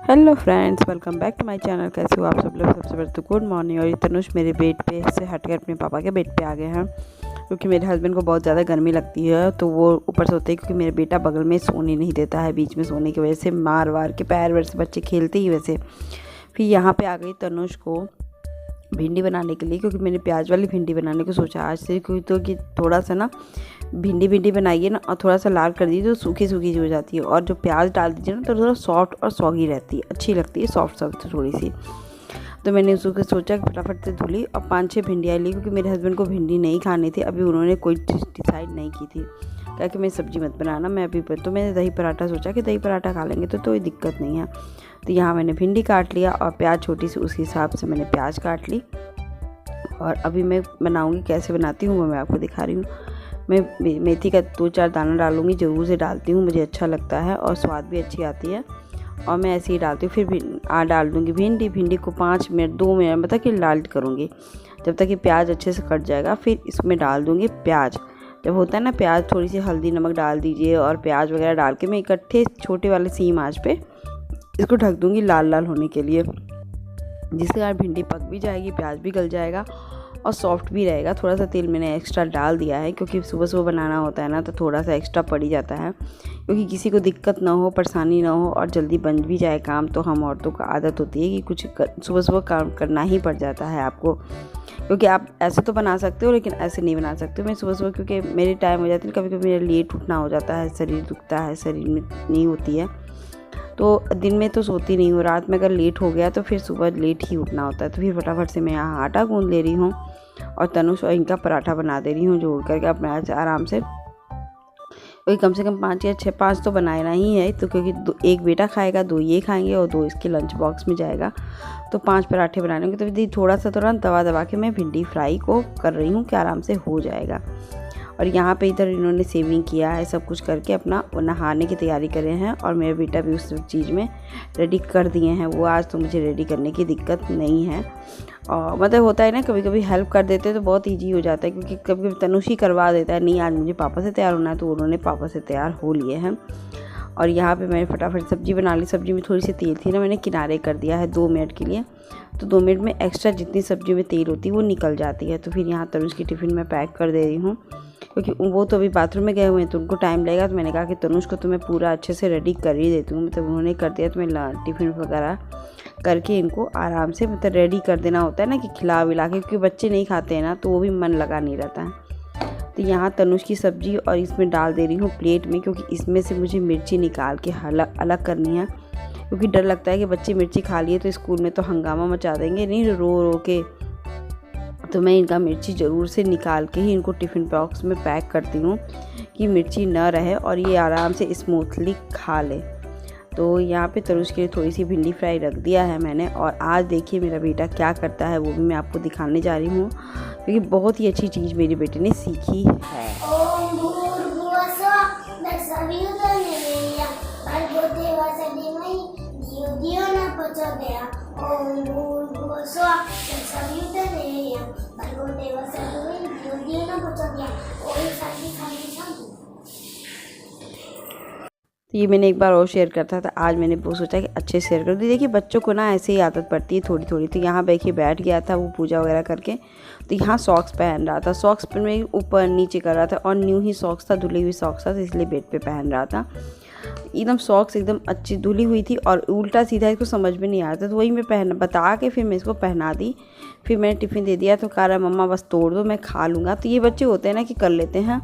Hello friends, welcome back to my channel. कैसे हो आप सब लोग? सबसे पहले तो गुड मॉर्निंग। और ये तनुष मेरे बेड पे से हटकर अपने पापा के बेड पे आ गए हैं, क्योंकि मेरे हस्बैंड को बहुत ज़्यादा गर्मी लगती है, तो वो ऊपर सोते हैं, क्योंकि मेरा बेटा बगल में सोने नहीं देता है। बीच में सोने की वजह से मार वार के पैर वैर से बच्चे खेलते ही वैसे। फिर यहाँ पर आ गई तनुष को भिंडी बनाने के लिए, क्योंकि मैंने प्याज वाली भिंडी बनाने को सोचा आज से, क्योंकि तो कि थोड़ा सा ना भिंडी बनाइए ना, और थोड़ा सा लाल कर दीजिए तो सूखी सूखी हो जाती है, और जो प्याज डाल दीजिए ना तो थोड़ा सॉफ्ट और सॉगी रहती है, अच्छी लगती है, सॉफ्ट सॉफ्ट थोड़ी सी। तो मैंने उसको सोचा कि फटाफट से धुली और 5-6 भिंडियाँ ली, क्योंकि मेरे हस्बैंड को भिंडी नहीं खानी थी। अभी उन्होंने कोई डिसाइड नहीं की थी, कहा कि मैं सब्जी मत बनाना, मैं अभी तो मैंने दही पराठा सोचा कि दही पराठा खा लेंगे तो कोई दिक्कत नहीं है। तो यहाँ मैंने भिंडी काट लिया और प्याज छोटी सी उसके हिसाब से मैंने प्याज काट ली। और अभी मैं बनाऊँगी, कैसे बनाती हूँ वो मैं आपको दिखा रही हूँ। मैं मेथी का 2-4 दाना डालूँगी, ज़रूर से डालती हूँ, मुझे अच्छा लगता है और स्वाद भी अच्छी आती है, और मैं ऐसे ही डालती हूँ। फिर डाल दूँगी भिंडी को 5 मिनट 2 मिनट मतलब कि लाल करूँगी, जब तक कि प्याज अच्छे से कट जाएगा। फिर इसमें डाल दूँगी प्याज। जब होता है ना प्याज, थोड़ी सी हल्दी नमक डाल दीजिए और प्याज वगैरह डाल के मैं इकट्ठे छोटे वाले सीम आँच पे इसको ढक दूँगी लाल लाल होने के लिए, जिसके कारण भिंडी पक भी जाएगी, प्याज भी गल जाएगा और सॉफ्ट भी रहेगा। थोड़ा सा तेल मैंने एक्स्ट्रा डाल दिया है, क्योंकि सुबह सुबह बनाना होता है ना, तो थोड़ा सा एक्स्ट्रा पड़ ही जाता है, क्योंकि किसी को दिक्कत ना हो, परेशानी ना हो और जल्दी बन भी जाए काम। तो हम औरतों का आदत होती है कि कुछ सुबह सुबह काम करना ही पड़ जाता है आपको, क्योंकि आप ऐसे तो बना सकते हो लेकिन ऐसे नहीं बना सकते हो। मैं सुबह सुबह, क्योंकि मेरी टाइम हो जाती है, कभी कभी मेरा लेट उठना हो जाता है, शरीर दुखता है, शरीर में नहीं होती है, तो दिन में तो सोती नहीं हूँ, रात में अगर लेट हो गया तो फिर सुबह लेट ही उठना होता है। तो फिर फटाफट से मैं यहाँ आटा गूँध ले रही हूँ और तनुष और इनका पराठा बना दे रही हूँ जोड़ करके अपने आराम से। वही कम से कम 5 या 6-5 तो बनाना ही है, तो क्योंकि एक बेटा खाएगा, 2 ये खाएंगे और 2 इसके लंच बॉक्स में जाएगा, तो 5 पराठे बनाने होंगे। तो थोड़ा सा तुरंत दबा के मैं भिंडी फ्राई को कर रही हूँ कि आराम से हो जाएगा। और यहाँ पे इधर इन्होंने सेविंग किया है, सब कुछ करके अपना नहाने की तैयारी करे हैं, और मेरा बेटा भी उस चीज़ में रेडी कर दिए हैं वो। आज तो मुझे रेडी करने की दिक्कत नहीं है, और मतलब होता है ना, कभी कभी हेल्प कर देते हैं तो बहुत ईजी हो जाता है, क्योंकि कभी कभी तनुष ही करवा देता है, नहीं आज मुझे पापा से तैयार होना है, तो उन्होंने पापा से तैयार हो लिए हैं। और यहाँ पे मैंने फटाफट सब्ज़ी बना ली। सब्ज़ी में थोड़ी सी तेल थी ना, मैंने किनारे कर दिया है 2 मिनट के लिए, तो 2 मिनट में एक्स्ट्रा जितनी सब्ज़ी में तेल होती है वो निकल जाती है। तो फिर यहाँ तनुष की टिफ़िन में पैक कर दे रही हूँ, क्योंकि वो तो अभी बाथरूम में गए हुए हैं तो उनको टाइम लगेगा। तो मैंने कहा कि तनुष को तो मैं पूरा अच्छे से रेडी कर ही देती हूँ, मतलब उन्होंने कर दिया तो मैं टिफ़िन वगैरह करके इनको आराम से मतलब रेडी कर देना होता है ना, कि खिला विला के, क्योंकि बच्चे नहीं खाते हैं ना, तो वो भी मन लगा नहीं रहता है। तो यहाँ तनुष की सब्ज़ी और इसमें डाल दे रही हूँ प्लेट में, क्योंकि इसमें से मुझे मिर्ची निकाल के अलग करनी है, क्योंकि डर लगता है कि बच्चे मिर्ची खा लिए तो स्कूल में तो हंगामा मचा देंगे नहीं रो के। तो मैं इनका मिर्ची ज़रूर से निकाल के ही इनको टिफ़िन बॉक्स में पैक करती हूँ, कि मिर्ची न रहे और ये आराम से स्मूथली खा ले। तो यहाँ पे तनुष के लिए थोड़ी सी भिंडी फ्राई रख दिया है मैंने। और आज देखिए मेरा बेटा क्या करता है, वो भी मैं आपको दिखाने जा रही हूँ, क्योंकि बहुत ही अच्छी चीज़ मेरे बेटे ने सीखी है। तो ये मैंने एक बार और शेयर करता था, आज मैंने वो सोचा कि अच्छे शेयर कर दी। देखिए बच्चों को ना ऐसे ही आदत पड़ती है थोड़ी थोड़ी। तो यहाँ देखिए बैठ गया था वो पूजा वगैरह करके, तो यहाँ सॉक्स पहन रहा था, सॉक्स पर मैं ऊपर नीचे कर रहा था, और न्यू ही सॉक्स था, धुली हुई सॉक्स था, तो इसलिए बेड पे पहन रहा था। एकदम सॉक्स एकदम अच्छी धुली हुई थी और उल्टा सीधा इसको समझ में नहीं आ रहा था, तो वही मैं बता के फिर मैं इसको पहना दी। फिर मैंने टिफ़िन दे दिया, तो कह रहा मम्मा बस तोड़ दो, मैं खा लूँगा। तो ये बच्चे होते हैं ना कि कर लेते हैं।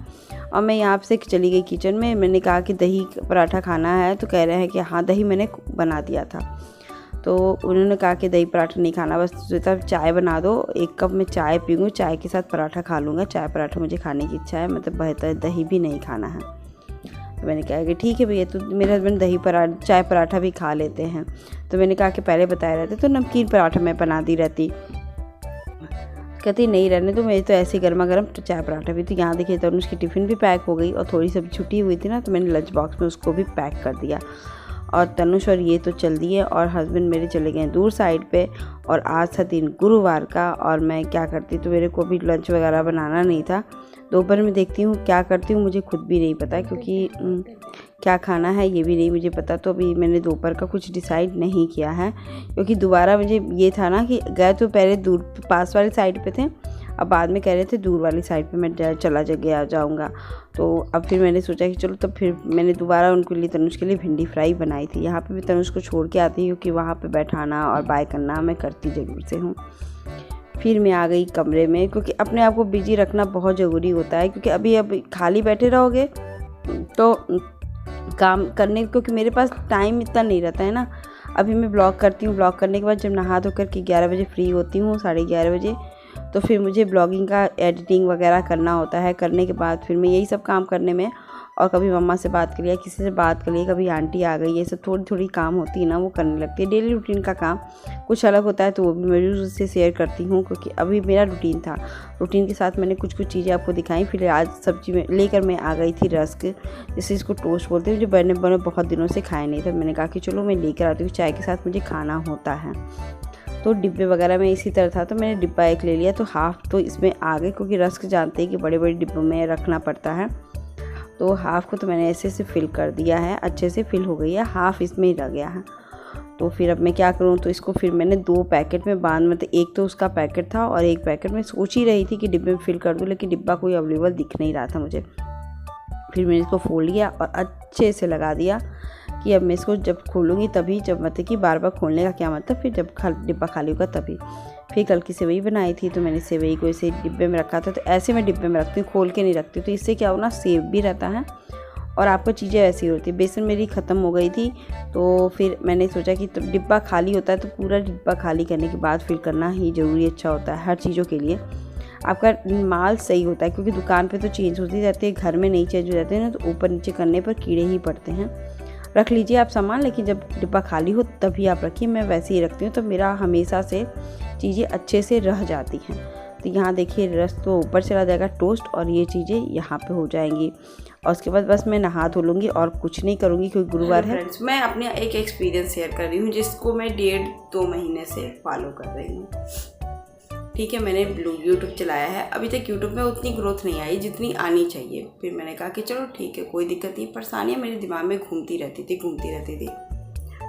और मैं यहाँ से चली गई किचन में, मैंने कहा कि दही पराठा खाना है, तो कह रहे हैं कि हाँ दही मैंने बना दिया था। तो उन्होंने कहा कि दही पराठा नहीं खाना, बस सोचा चाय बना दो, 1 कप में चाय पीऊँगी, चाय के साथ पराठा खा लूँगा, चाय पराठा मुझे खाने की इच्छा है, मतलब बेहतर दही भी नहीं खाना है। तो मैंने कहा कि ठीक है भैया, तो मेरे हस्बैंड चाय पराठा भी खा लेते हैं। तो मैंने कहा कि पहले बताए रहते तो नमकीन पराठा मैं बना दी रहती। कहती नहीं रहने तो, मेरी तो ऐसे गर्मा गर्म चाय पराठा भी। तो यहाँ देखिए तनुष की टिफ़िन भी पैक हो गई, और थोड़ी सी छुट्टी हुई थी ना, तो मैंने लंच बॉक्स में उसको भी पैक कर दिया। और तनुष और ये तो चल दिए, और हस्बैंड मेरे चले गए दूर साइड पे। और आज था दिन गुरुवार का, और मैं क्या करती, तो मेरे को भी लंच वगैरह बनाना नहीं था। दोपहर में देखती हूँ क्या करती हूँ, मुझे खुद भी नहीं पता, क्योंकि क्या खाना है ये भी नहीं मुझे पता। तो अभी मैंने दोपहर का कुछ डिसाइड नहीं किया है, क्योंकि दोबारा मुझे ये था ना कि गए तो पहले दूर पास वाली साइड पे थे, अब बाद में कह रहे थे दूर वाली साइड पे मैं चला गया जाऊँगा। तो अब फिर मैंने सोचा कि चलो, तब फिर मैंने दोबारा उनके लिए तनुज के लिए भिंडी फ्राई बनाई थी। यहाँ पे भी तनुज को छोड़ के आती हूँ, क्योंकि वहाँ पे बैठाना और बाय करना मैं करती ज़रूर से हूँ। फिर मैं आ गई कमरे में, क्योंकि अपने आप को बिजी रखना बहुत ज़रूरी होता है, क्योंकि अभी खाली बैठे रहोगे तो काम करने, क्योंकि मेरे पास टाइम इतना नहीं रहता है ना। अभी मैं ब्लॉग करती हूँ, ब्लॉग करने के बाद जब नहा धो कर के 11 बजे फ्री होती हूँ, 11:30 बजे, तो फिर मुझे ब्लॉगिंग का एडिटिंग वगैरह करना होता है। करने के बाद फिर मैं यही सब काम करने में, और कभी मम्मा से बात कर लिया, किसी से बात कर लिया, कभी आंटी आ गई, ये सब थोड़ी थोड़ी काम होती है ना, वो करने लगती है। डेली रूटीन का काम कुछ अलग होता है, तो वो भी मैं उससे शेयर करती हूँ, क्योंकि अभी मेरा रूटीन था। रूटीन के साथ मैंने कुछ चीज़ें आपको दिखाई। फिर आज सब्जी में लेकर मैं आ गई थी रस्क, जैसे इसको टोस्ट बोलते हैं, जो मैंने बहुत दिनों से खाए नहीं था। मैंने कहा कि चलो मैं लेकर आती हूँ, चाय के साथ मुझे खाना होता है। तो डिब्बे वगैरह में इसी तरह था, तो मैंने डिब्बा एक ले लिया, तो हाफ़ तो इसमें आ गए, क्योंकि रस्क जानते हैं कि बड़े बड़े डिब्बों में रखना पड़ता है। तो हाफ़ को तो मैंने ऐसे से फिल कर दिया है, अच्छे से फिल हो गई है, हाफ़ इसमें ही रह गया है। तो फिर अब मैं क्या करूँ, तो इसको फिर मैंने 2 पैकेट में बांध, मतलब एक तो उसका पैकेट था और एक पैकेट में सोच ही रही थी कि डिब्बे में फिल कर दूँ, लेकिन डिब्बा कोई अवेलेबल दिख नहीं रहा था मुझे। फिर मैंने इसको फोल्ड किया और अच्छे से लगा दिया कि अब मैं इसको जब खोलूँगी तभी, जब मतलब कि बार बार खोलने का क्या मतलब, फिर जब डिब्बा खाली होगा तभी। फिर कल की सेवई बनाई थी, तो मैंने सेवई को इसे डिब्बे में रखा था। तो ऐसे मैं डिब्बे में रखती हूँ, खोल के नहीं रखती, तो इससे क्या हो ना, सेव भी रहता है और आपको चीज़ें ऐसी होती है। बेसन मेरी ख़त्म हो गई थी, तो फिर मैंने सोचा कि तो डिब्बा खाली होता है, तो पूरा डिब्बा खाली करने के बाद फिर करना ही ज़रूरी अच्छा होता है हर चीज़ों के लिए। आपका माल सही होता है, क्योंकि दुकान पे तो चेंज होती रहती है, घर में नहीं चेंज हो जाते हैं ना, तो ऊपर नीचे करने पर कीड़े ही पड़ते हैं। रख लीजिए आप सामान, लेकिन जब डिब्बा खाली हो तभी आप रखिए। मैं वैसे ही रखती हूँ, तो मेरा हमेशा से चीज़ें अच्छे से रह जाती हैं। तो यहाँ देखिए रस तो ऊपर चला जाएगा टोस्ट, और ये चीज़ें यहाँ पे हो जाएंगी, और उसके बाद बस मैं नहा धो लूँगी और कुछ नहीं करूँगी, क्योंकि गुरुवार है। फ्रेंड्स, मैं अपने एक एक्सपीरियंस शेयर कर रही हूँ, जिसको मैं 1.5-2 महीने से फॉलो कर रही हूँ। ठीक है, मैंने यूट्यूब चलाया है, अभी तक यूट्यूब में उतनी ग्रोथ नहीं आई जितनी आनी चाहिए। फिर मैंने कहा कि चलो ठीक है, कोई दिक्कत नहीं। परेशानियाँ मेरे दिमाग में घूमती रहती थी।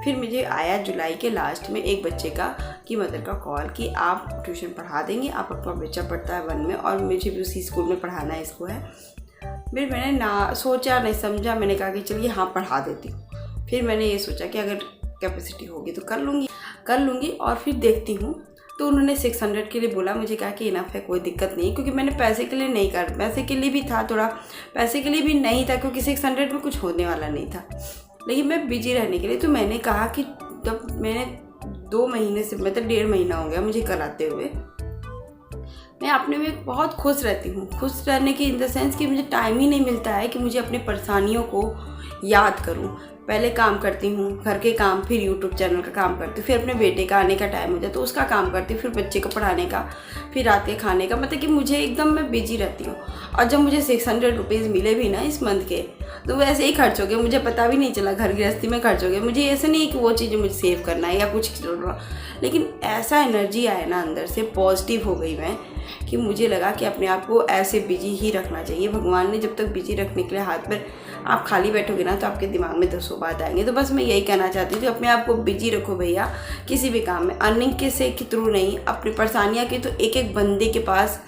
फिर मुझे आया जुलाई के लास्ट में एक बच्चे की मदर का कॉल कि आप ट्यूशन पढ़ा देंगे, आप अपना बच्चा पढ़ता है 1 में और मुझे भी उसी स्कूल में पढ़ाना है इसको है। फिर मैंने ना सोचा नहीं समझा, मैंने कहा कि चलिए हाँ पढ़ा देती हूँ। फिर मैंने ये सोचा कि अगर कैपेसिटी होगी तो कर लूँगी और फिर देखती हूँ। तो उन्होंने 600 के लिए बोला, मुझे कहा कि इनफ है, कोई दिक्कत नहीं, क्योंकि मैंने पैसे के लिए नहीं कर, पैसे के लिए भी था थोड़ा, पैसे के लिए भी नहीं था, क्योंकि 600 में कुछ होने वाला नहीं था, लेकिन मैं बिजी रहने के लिए। तो मैंने कहा कि जब मैंने 2 महीने से, मतलब 1.5 महीना हो गया मुझे कराते हुए, मैं अपने में बहुत खुश रहती हूँ। खुश रहने की इन द सेंस कि मुझे टाइम ही नहीं मिलता है कि मुझे अपनी परेशानियों को याद करूँ। पहले काम करती हूँ, घर के काम, फिर यूट्यूब चैनल का काम करती हूँ, फिर अपने बेटे का आने का टाइम हो जाता है तो उसका काम करती हूँ, फिर बच्चे को पढ़ाने का, फिर रात के खाने का, मतलब कि मुझे एकदम मैं बिजी रहती हूँ। और जब मुझे 600 रुपीज़ मिले भी ना इस मंथ के, तो वैसे ही खर्च हो गए, मुझे पता भी नहीं चला, घर गृहस्थी में खर्च हो गए। मुझे ऐसे नहीं कि वो चीज़ें मुझे सेव करना है या कुछ, लेकिन ऐसा एनर्जी आया ना अंदर से, पॉजिटिव हो गई मैं, कि मुझे लगा कि अपने आप को ऐसे बिजी ही रखना चाहिए। भगवान ने जब तक बिजी रखने के लिए, हाथ पर आप खाली बैठोगे ना तो आपके दिमाग में 10 बात आएंगे। तो बस मैं यही कहना चाहती थी, अपने आप को बिजी रखो भैया, किसी भी काम में। अर्निंग के से के थ्रू नहीं, अपनी परेशानियाँ की, तो एक बंदे के पास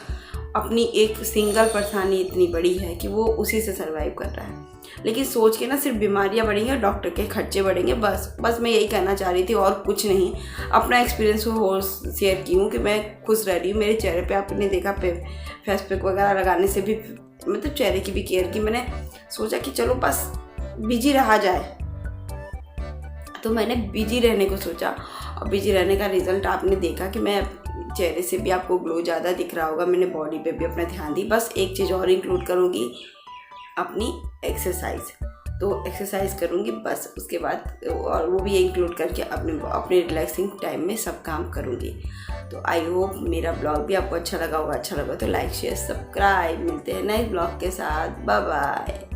अपनी एक सिंगल परेशानी इतनी बड़ी है कि वो उसी से सर्वाइव कर रहा है। लेकिन सोच के ना सिर्फ बीमारियां बढ़ेंगी और डॉक्टर के खर्चे बढ़ेंगे। बस मैं यही कहना चाह रही थी और कुछ नहीं। अपना एक्सपीरियंस हो शेयर की हूँ कि मैं खुश रह रही हूँ। मेरे चेहरे पे आपने देखा फेस पैक वगैरह लगाने से भी, मतलब चेहरे की भी केयर की। मैंने सोचा कि चलो बस बिजी रहा जाए, तो मैंने बिजी रहने को सोचा और बिजी रहने का रिजल्ट आपने देखा कि मैं चेहरे से भी आपको ग्लो ज़्यादा दिख रहा होगा। मैंने बॉडी पे भी अपना ध्यान दी। बस एक चीज़ और इंक्लूड करूँगी, अपनी एक्सरसाइज। तो एक्सरसाइज करूँगी बस, उसके बाद और वो भी इंक्लूड करके अपने रिलैक्सिंग टाइम में सब काम करूँगी। तो आई होप मेरा ब्लॉग भी आपको अच्छा लगा होगा। अच्छा लगा तो लाइक शेयर सब्सक्राइब। मिलते हैं नए ब्लॉग के साथ। Bye bye.